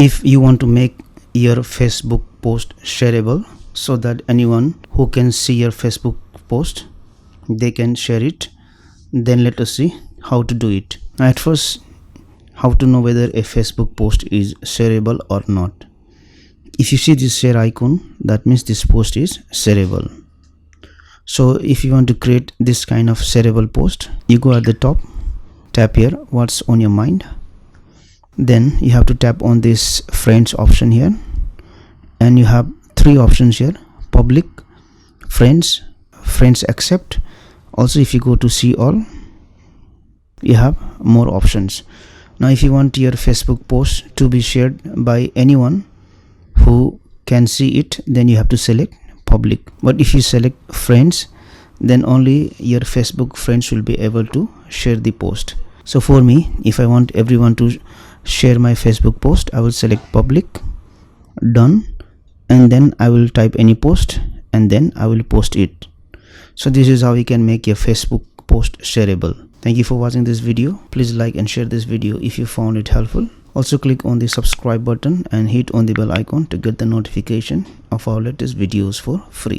If you want to make your Facebook post shareable so that anyone who can see your Facebook post, they can share it, then let us see how to do it. At first, how to know whether a Facebook post is shareable or not. If you see this share icon, that means this post is shareable. So if you want to create this kind of shareable post, you go at the top, tap here what's on your mind, then you have to tap on this friends option here, and you have three options here: public, friends, friends accept. Also, if you go to see all, you have more options. Now if you want your Facebook post to be shared by anyone who can see it, then you have to select public. But if you select friends, then only your Facebook friends will be able to share the post. So for me, if I want everyone to share my Facebook post, I will select public, done, and then I will type any post and then I will post it. So this is how you can make your Facebook post shareable. Thank you for watching this video. Please like and share this video if you found it helpful. Also click on the subscribe button and hit on the bell icon to get the notification of our latest videos for free.